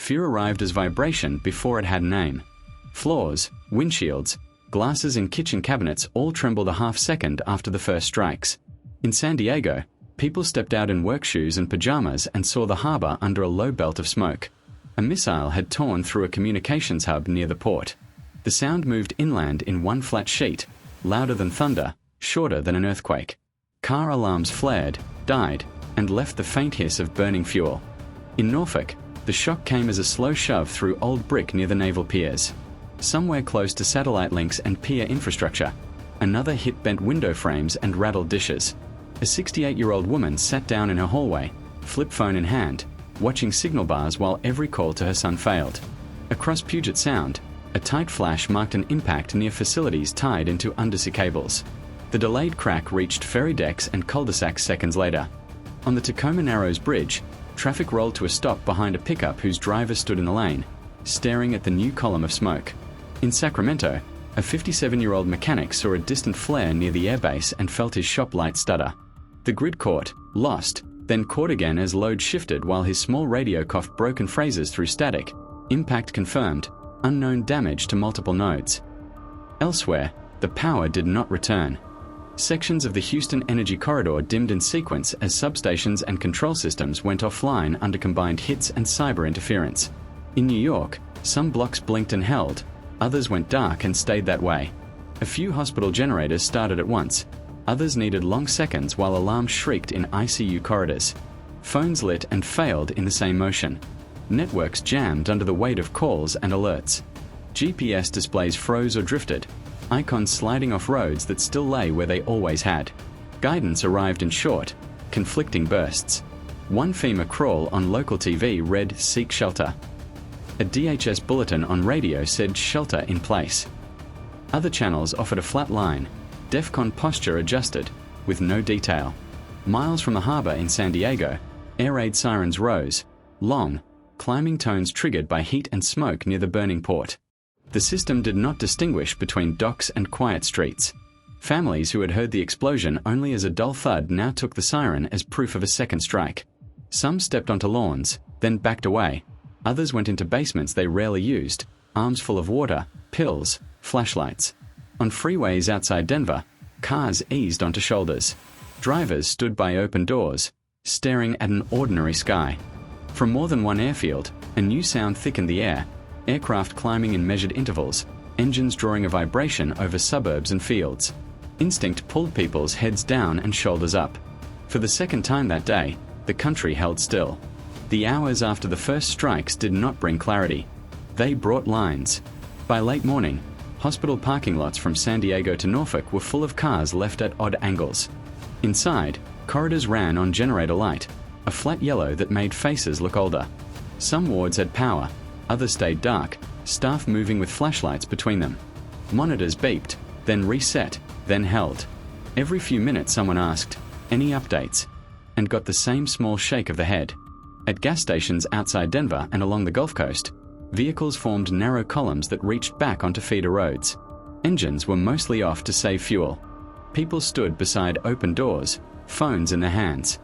Fear arrived as vibration before it had a name. Floors, windshields, glasses in kitchen cabinets all trembled a half-second after the first strikes. In San Diego, people stepped out in work shoes and pajamas and saw the harbor under a low belt of smoke. A missile had torn through a communications hub near the port. The sound moved inland in one flat sheet, louder than thunder, shorter than an earthquake. Car alarms flared, died, and left the faint hiss of burning fuel. In Norfolk, the shock came as a slow shove through old brick near the naval piers. Somewhere close to satellite links and pier infrastructure, another hit bent window frames and rattled dishes. A 68-year-old woman sat down in her hallway, flip phone in hand, watching signal bars while every call to her son failed. Across Puget Sound, a tight flash marked an impact near facilities tied into undersea cables. The delayed crack reached ferry decks and cul-de-sacs seconds later. On the Tacoma Narrows Bridge, traffic rolled to a stop behind a pickup whose driver stood in the lane, staring at the new column of smoke. In Sacramento, a 57-year-old mechanic saw a distant flare near the airbase and felt his shop light stutter. The grid caught, lost, then caught again as load shifted while his small radio coughed broken phrases through static. Impact confirmed, unknown damage to multiple nodes. Elsewhere, the power did not return. Sections of the Houston Energy Corridor dimmed in sequence as substations and control systems went offline under combined hits and cyber interference. In New York, some blocks blinked and held, others went dark and stayed that way. A few hospital generators started at once, others needed long seconds while alarms shrieked in ICU corridors. Phones lit and failed in the same motion. Networks jammed under the weight of calls and alerts. GPS displays froze or drifted, icons sliding off roads that still lay where they always had. Guidance arrived in short, conflicting bursts. One FEMA crawl on local TV read "Seek shelter." A DHS bulletin on radio said "Shelter in place." Other channels offered a flat line, DEFCON posture adjusted, with no detail. Miles from the harbor in San Diego, air raid sirens rose, long, climbing tones triggered by heat and smoke near the burning port. The system did not distinguish between docks and quiet streets. Families who had heard the explosion only as a dull thud now took the siren as proof of a second strike. Some stepped onto lawns, then backed away. Others went into basements they rarely used, arms full of water, pills, flashlights. On freeways outside Denver, cars eased onto shoulders. Drivers stood by open doors, staring at an ordinary sky. From more than one airfield, a new sound thickened the air, aircraft climbing in measured intervals, engines drawing a vibration over suburbs and fields. Instinct pulled people's heads down and shoulders up. For the second time that day, the country held still. The hours after the first strikes did not bring clarity. They brought lines. By late morning, hospital parking lots from San Diego to Norfolk were full of cars left at odd angles. Inside, corridors ran on generator light, a flat yellow that made faces look older. Some wards had power, others stayed dark, staff moving with flashlights between them. Monitors beeped, then reset, then held. Every few minutes someone asked, "Any updates?" and got the same small shake of the head. At gas stations outside Denver and along the Gulf Coast, vehicles formed narrow columns that reached back onto feeder roads. Engines were mostly off to save fuel. People stood beside open doors, phones in their hands.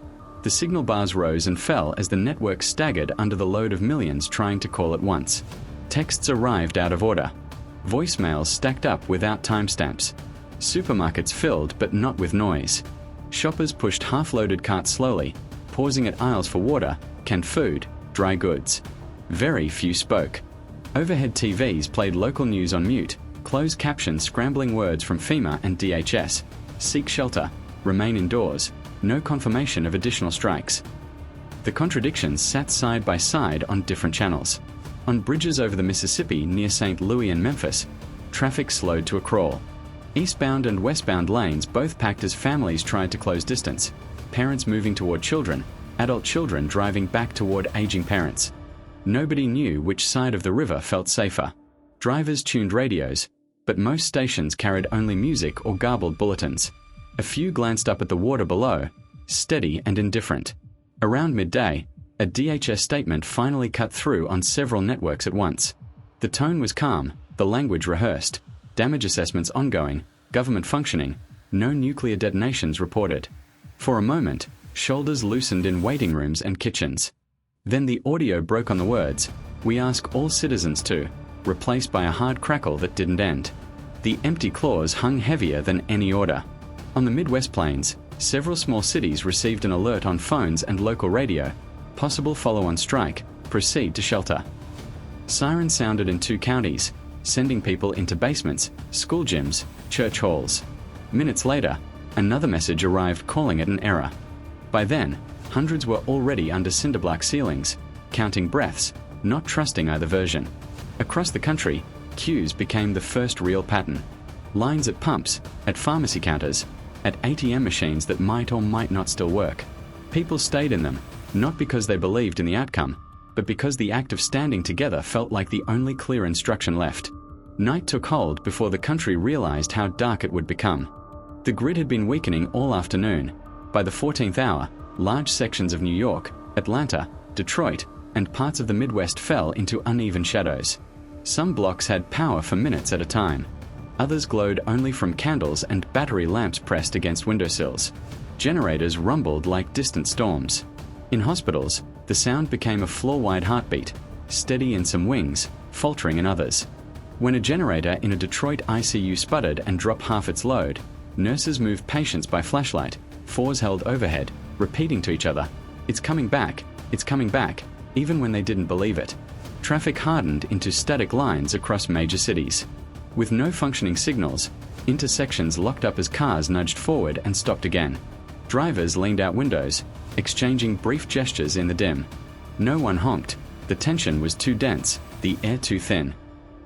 The signal bars rose and fell as the network staggered under the load of millions trying to call at once. Texts arrived out of order. Voicemails stacked up without timestamps. Supermarkets filled but not with noise. Shoppers pushed half-loaded carts slowly, pausing at aisles for water, canned food, dry goods. Very few spoke. Overhead TVs played local news on mute, closed captions scrambling words from FEMA and DHS. Seek shelter, remain indoors, no confirmation of additional strikes. The contradictions sat side by side on different channels. On bridges over the Mississippi near St. Louis and Memphis, traffic slowed to a crawl. Eastbound and westbound lanes both packed as families tried to close distance, parents moving toward children, adult children driving back toward aging parents. Nobody knew which side of the river felt safer. Drivers tuned radios, but most stations carried only music or garbled bulletins. A few glanced up at the water below, steady and indifferent. Around midday, a DHS statement finally cut through on several networks at once. The tone was calm, the language rehearsed, damage assessments ongoing, government functioning, no nuclear detonations reported. For a moment, shoulders loosened in waiting rooms and kitchens. Then the audio broke on the words, We ask all citizens to, replaced by a hard crackle that didn't end. The empty clause hung heavier than any order. On the Midwest Plains, several small cities received an alert on phones and local radio. Possible follow-on strike, proceed to shelter. Sirens sounded in 2 counties, sending people into basements, school gyms, church halls. Minutes later, another message arrived calling it an error. By then, hundreds were already under cinder-block ceilings, counting breaths, not trusting either version. Across the country, queues became the first real pattern. Lines at pumps, at pharmacy counters, at ATM machines that might or might not still work. People stayed in them, not because they believed in the outcome, but because the act of standing together felt like the only clear instruction left. Night took hold before the country realized how dark it would become. The grid had been weakening all afternoon. By the 14th hour, large sections of New York, Atlanta, Detroit, and parts of the Midwest fell into uneven shadows. Some blocks had power for minutes at a time. Others glowed only from candles and battery lamps pressed against windowsills. Generators rumbled like distant storms. In hospitals, the sound became a floor-wide heartbeat, steady in some wings, faltering in others. When a generator in a Detroit ICU sputtered and dropped half its load, nurses moved patients by flashlight, 4s held overhead, repeating to each other, "It's coming back, it's coming back," even when they didn't believe it. Traffic hardened into static lines across major cities. With no functioning signals, intersections locked up as cars nudged forward and stopped again. Drivers leaned out windows, exchanging brief gestures in the dim. No one honked. The tension was too dense, the air too thin.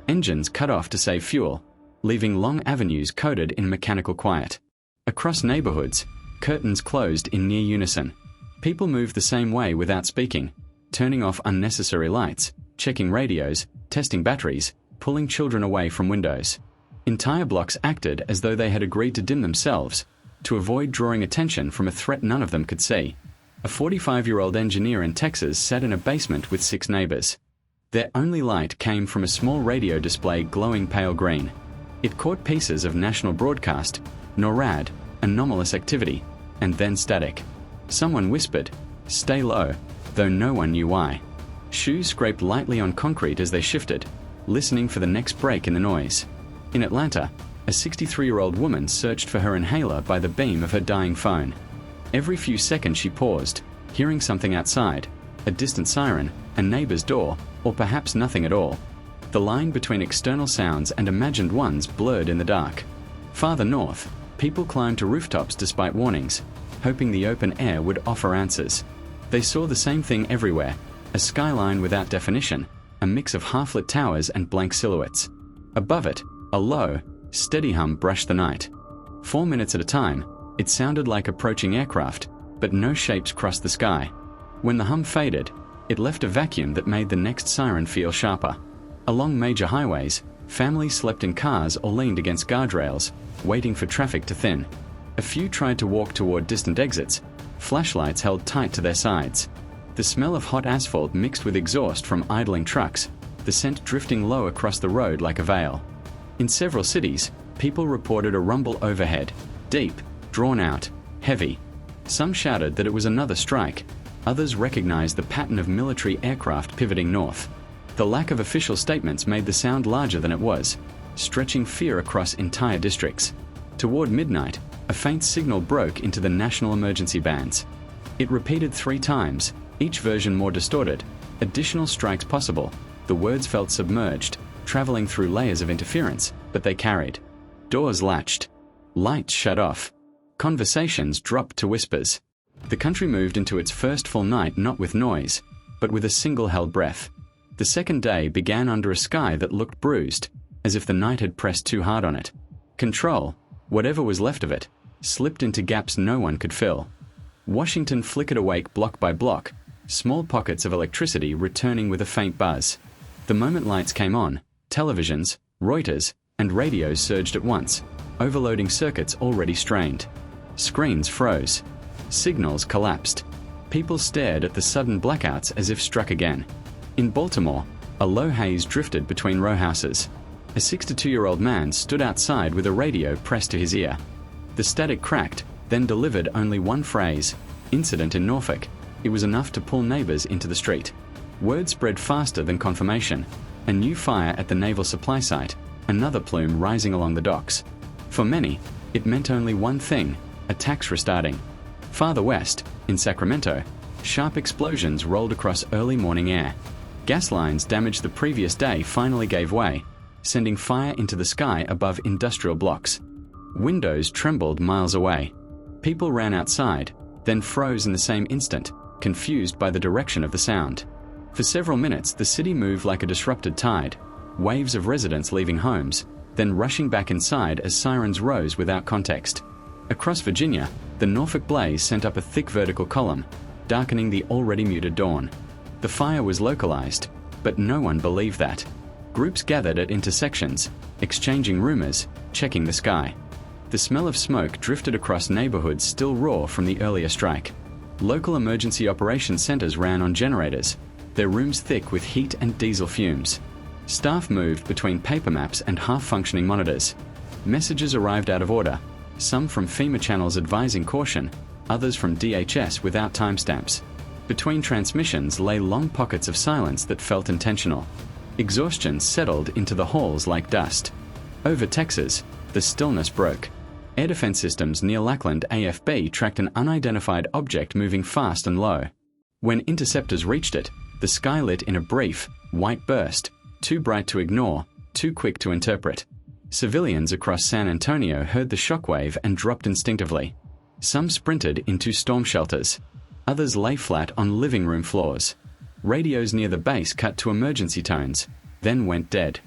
Engines cut off to save fuel, leaving long avenues coated in mechanical quiet. Across neighborhoods, curtains closed in near unison. People moved the same way without speaking, turning off unnecessary lights, checking radios, testing batteries, pulling children away from windows. Entire blocks acted as though they had agreed to dim themselves, to avoid drawing attention from a threat none of them could see. A 45-year-old engineer in Texas sat in a basement with 6 neighbors. Their only light came from a small radio display glowing pale green. It caught pieces of national broadcast, NORAD, anomalous activity, and then static. Someone whispered, "Stay low," though no one knew why. Shoes scraped lightly on concrete as they shifted, listening for the next break in the noise. In Atlanta, a 63-year-old woman searched for her inhaler by the beam of her dying phone. Every few seconds she paused, hearing something outside, a distant siren, a neighbor's door, or perhaps nothing at all. The line between external sounds and imagined ones blurred in the dark. Farther north, people climbed to rooftops despite warnings, hoping the open air would offer answers. They saw the same thing everywhere, a skyline without definition, a mix of half-lit towers and blank silhouettes. Above it, a low, steady hum brushed the night. 4 minutes at a time, it sounded like approaching aircraft, but no shapes crossed the sky. When the hum faded, it left a vacuum that made the next siren feel sharper. Along major highways, families slept in cars or leaned against guardrails, waiting for traffic to thin. A few tried to walk toward distant exits, flashlights held tight to their sides. The smell of hot asphalt mixed with exhaust from idling trucks, the scent drifting low across the road like a veil. In several cities, people reported a rumble overhead, deep, drawn out, heavy. Some shouted that it was another strike. Others recognized the pattern of military aircraft pivoting north. The lack of official statements made the sound larger than it was, stretching fear across entire districts. Toward midnight, a faint signal broke into the national emergency bands. It repeated 3 times, each version more distorted. Additional strikes possible. The words felt submerged, traveling through layers of interference, but they carried. Doors latched. Lights shut off. Conversations dropped to whispers. The country moved into its first full night not with noise, but with a single held breath. The second day began under a sky that looked bruised, as if the night had pressed too hard on it. Control, whatever was left of it, slipped into gaps no one could fill. Washington flickered awake block by block, small pockets of electricity returning with a faint buzz. The moment lights came on, televisions, Reuters, and radios surged at once, overloading circuits already strained. Screens froze. Signals collapsed. People stared at the sudden blackouts as if struck again. In Baltimore, a low haze drifted between row houses. A 62-year-old man stood outside with a radio pressed to his ear. The static cracked, then delivered only one phrase, "Incident in Norfolk." It was enough to pull neighbors into the street. Word spread faster than confirmation. A new fire at the naval supply site, another plume rising along the docks. For many, it meant only one thing: attacks restarting. Farther west, in Sacramento, sharp explosions rolled across early morning air. Gas lines damaged the previous day finally gave way, sending fire into the sky above industrial blocks. Windows trembled miles away. People ran outside, then froze in the same instant, confused by the direction of the sound. For several minutes, the city moved like a disrupted tide, waves of residents leaving homes, then rushing back inside as sirens rose without context. Across Virginia, the Norfolk blaze sent up a thick vertical column, darkening the already muted dawn. The fire was localized, but no one believed that. Groups gathered at intersections, exchanging rumors, checking the sky. The smell of smoke drifted across neighborhoods still raw from the earlier strike. Local emergency operations centers ran on generators, their rooms thick with heat and diesel fumes. Staff moved between paper maps and half-functioning monitors. Messages arrived out of order, some from FEMA channels advising caution, others from DHS without timestamps. Between transmissions lay long pockets of silence that felt intentional. Exhaustion settled into the halls like dust. Over Texas, the stillness broke. Air defense systems near Lackland AFB tracked an unidentified object moving fast and low. When interceptors reached it, the sky lit in a brief, white burst, too bright to ignore, too quick to interpret. Civilians across San Antonio heard the shockwave and dropped instinctively. Some sprinted into storm shelters. Others lay flat on living room floors. Radios near the base cut to emergency tones, then went dead.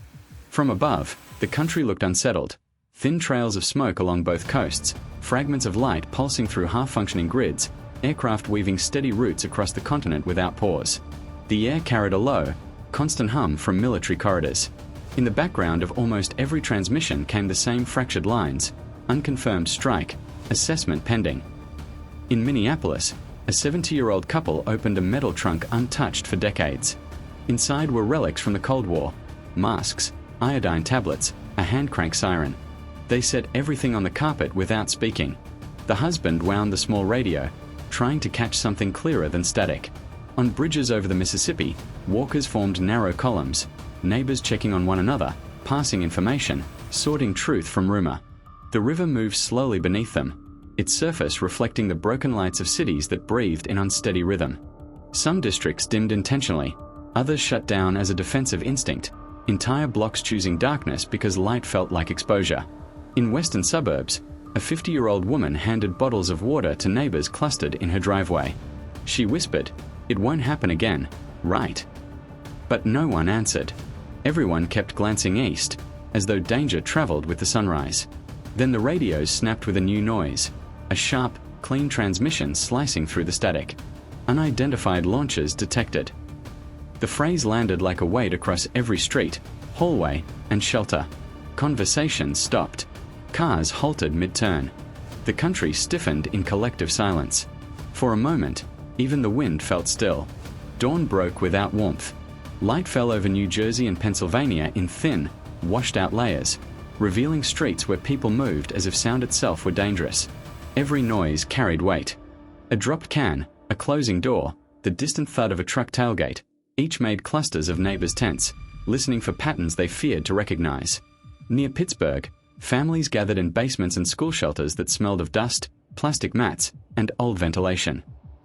From above, the country looked unsettled. Thin trails of smoke along both coasts, fragments of light pulsing through half-functioning grids, aircraft weaving steady routes across the continent without pause. The air carried a low, constant hum from military corridors. In the background of almost every transmission came the same fractured lines: unconfirmed strike, assessment pending. In Minneapolis, a 70-year-old couple opened a metal trunk untouched for decades. Inside were relics from the Cold War: masks, iodine tablets, a hand crank siren. They set everything on the carpet without speaking. The husband wound the small radio, trying to catch something clearer than static. On bridges over the Mississippi, walkers formed narrow columns, neighbors checking on one another, passing information, sorting truth from rumor. The river moved slowly beneath them, its surface reflecting the broken lights of cities that breathed in unsteady rhythm. Some districts dimmed intentionally, others shut down as a defensive instinct, entire blocks choosing darkness because light felt like exposure. In western suburbs, a 50-year-old woman handed bottles of water to neighbors clustered in her driveway. She whispered, "It won't happen again, right?" But no one answered. Everyone kept glancing east, as though danger traveled with the sunrise. Then the radios snapped with a new noise, a sharp, clean transmission slicing through the static. Unidentified launches detected. The phrase landed like a weight across every street, hallway, and shelter. Conversations stopped. Cars halted mid-turn. The country stiffened in collective silence. For a moment, even the wind felt still. Dawn broke without warmth. Light fell over New Jersey and Pennsylvania in thin, washed-out layers, revealing streets where people moved as if sound itself were dangerous. Every noise carried weight. A dropped can, a closing door, the distant thud of a truck tailgate, each made clusters of neighbors tense, listening for patterns they feared to recognize. Near Pittsburgh, families gathered in basements and school shelters that smelled of dust, plastic mats, and old ventilation.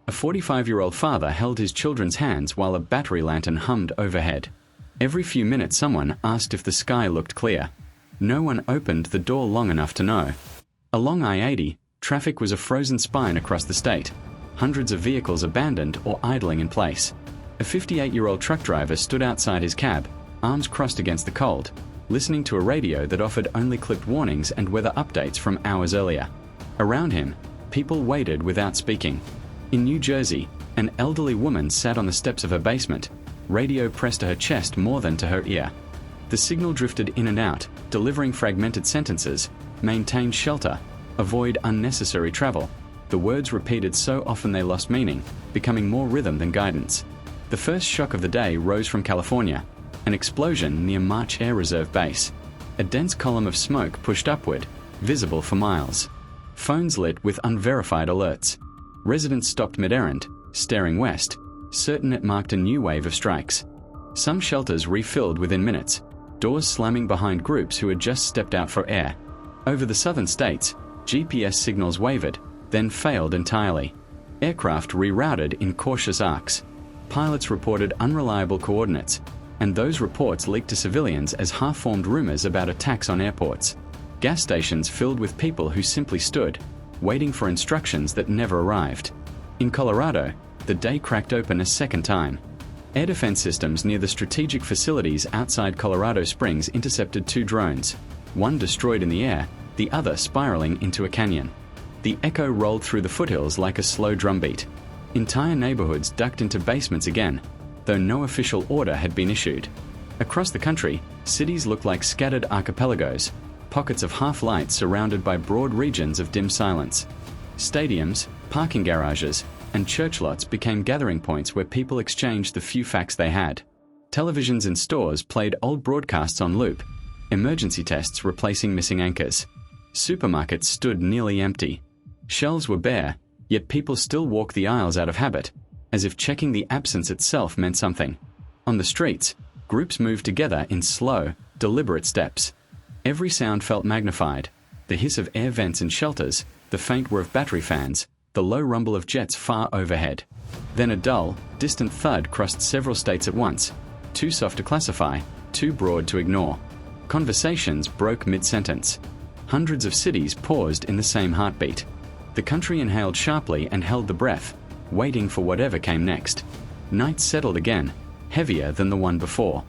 A 45-year-old father held his children's hands while a battery lantern hummed overhead. Every few minutes someone asked if the sky looked clear. No one opened the door long enough to know. Along I-80, traffic was a frozen spine across the state, hundreds of vehicles abandoned or idling in place. A 58-year-old truck driver stood outside his cab, arms crossed against the cold, listening to a radio that offered only clipped warnings and weather updates from hours earlier. Around him, people waited without speaking. In New Jersey, an elderly woman sat on the steps of her basement, radio pressed to her chest more than to her ear. The signal drifted in and out, delivering fragmented sentences: maintain shelter, avoid unnecessary travel. The words repeated so often they lost meaning, becoming more rhythm than guidance. The first shock of the day rose from California, an explosion near March Air Reserve Base. A dense column of smoke pushed upward, visible for miles. Phones lit with unverified alerts. Residents stopped mid-errand, staring west. certain it marked a new wave of strikes. Some shelters refilled within minutes, doors slamming behind groups who had just stepped out for air. Over the southern states, GPS signals wavered, then failed entirely. Aircraft rerouted in cautious arcs. Pilots reported unreliable coordinates, and those reports leaked to civilians as half-formed rumors about attacks on airports. Gas stations filled with people who simply stood, waiting for instructions that never arrived. In Colorado, the day cracked open a second time. Air defense systems near the strategic facilities outside Colorado Springs intercepted 2 drones, one destroyed in the air, the other spiraling into a canyon. The echo rolled through the foothills like a slow drumbeat. Entire neighborhoods ducked into basements again, though no official order had been issued. Across the country, cities looked like scattered archipelagos, pockets of half-light surrounded by broad regions of dim silence. Stadiums, parking garages, and church lots became gathering points where people exchanged the few facts they had. Televisions in stores played old broadcasts on loop, emergency tests replacing missing anchors. Supermarkets stood nearly empty. Shelves were bare, yet people still walked the aisles out of habit, as if checking the absence itself meant something. On the streets, groups moved together in slow, deliberate steps. Every sound felt magnified: the hiss of air vents in shelters, the faint whir of battery fans, the low rumble of jets far overhead. Then a dull, distant thud crossed several states at once, too soft to classify, too broad to ignore. Conversations broke mid-sentence. Hundreds of cities paused in the same heartbeat. The country inhaled sharply and held the breath, waiting for whatever came next. Night settled again, heavier than the one before.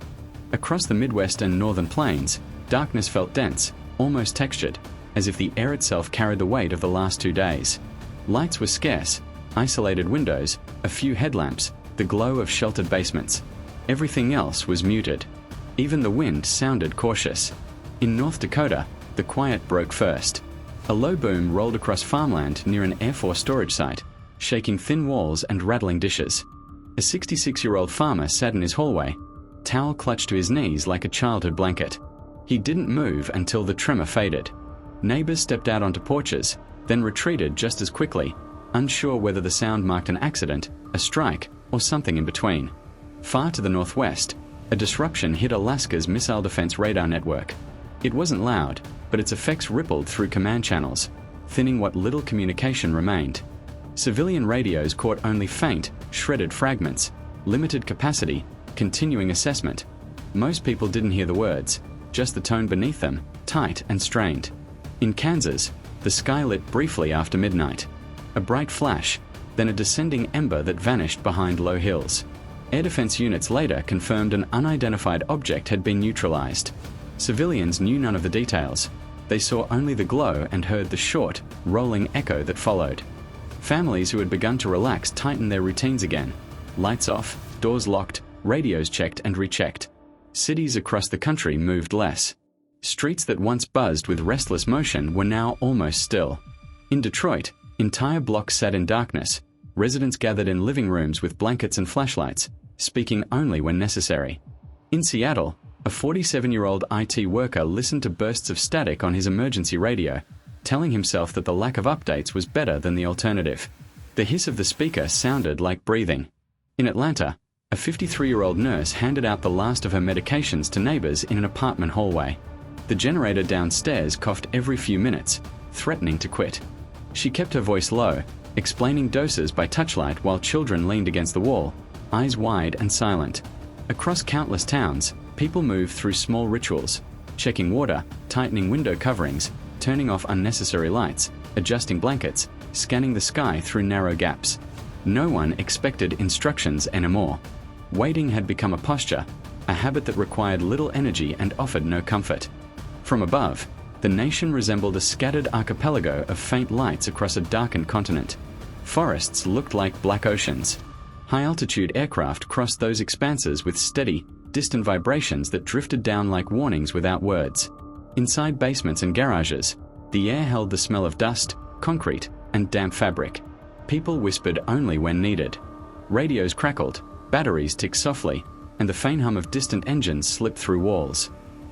Across the Midwest and Northern Plains, darkness felt dense, almost textured, as if the air itself carried the weight of the last 2 days. Lights were scarce, isolated windows, a few headlamps, the glow of sheltered basements. Everything else was muted. Even the wind sounded cautious. In North Dakota, the quiet broke first. A low boom rolled across farmland near an Air Force storage site, shaking thin walls and rattling dishes. A 66-year-old farmer sat in his hallway, towel clutched to his knees like a childhood blanket. He didn't move until the tremor faded. Neighbors stepped out onto porches, then retreated just as quickly, unsure whether the sound marked an accident, a strike, or something in between. Far to the northwest, a disruption hit Alaska's missile defense radar network. It wasn't loud, but its effects rippled through command channels, thinning what little communication remained. Civilian radios caught only faint, shredded fragments, limited capacity, continuing assessment. Most people didn't hear the words, just the tone beneath them, tight and strained. In Kansas, the sky lit briefly after midnight. A bright flash, then a descending ember that vanished behind low hills. Air defense units later confirmed an unidentified object had been neutralized. Civilians knew none of the details. They saw only the glow and heard the short, rolling echo that followed. Families who had begun to relax tightened their routines again. Lights off, doors locked, radios checked and rechecked. Cities across the country moved less. Streets that once buzzed with restless motion were now almost still. In Detroit, entire blocks sat in darkness. Residents gathered in living rooms with blankets and flashlights, speaking only when necessary. In Seattle, a 47-year-old IT worker listened to bursts of static on his emergency radio, telling himself that the lack of updates was better than the alternative. The hiss of the speaker sounded like breathing. In Atlanta, a 53-year-old nurse handed out the last of her medications to neighbors in an apartment hallway. The generator downstairs coughed every few minutes, threatening to quit. She kept her voice low, explaining doses by touchlight while children leaned against the wall, eyes wide and silent. Across countless towns, people moved through small rituals, checking water, tightening window coverings, turning off unnecessary lights, adjusting blankets, scanning the sky through narrow gaps. No one expected instructions anymore. Waiting had become a posture, a habit that required little energy and offered no comfort. From above, the nation resembled a scattered archipelago of faint lights across a darkened continent. Forests looked like black oceans. High-altitude aircraft crossed those expanses with steady, distant vibrations that drifted down like warnings without words. Inside basements and garages, the air held the smell of dust, concrete, and damp fabric. People whispered only when needed. Radios crackled, batteries ticked softly, and the faint hum of distant engines slipped through walls.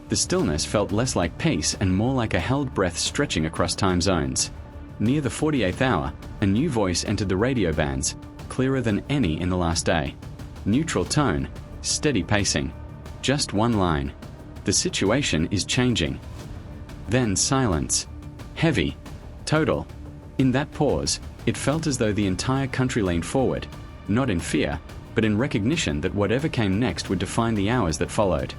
The stillness felt less like peace and more like a held breath stretching across time zones. Near the 48th hour, a new voice entered the radio bands, clearer than any in the last day. Neutral tone, steady pacing. Just one line. The situation is changing. Then silence. Heavy. Total. In that pause, it felt as though the entire country leaned forward, not in fear, but in recognition that whatever came next would define the hours that followed.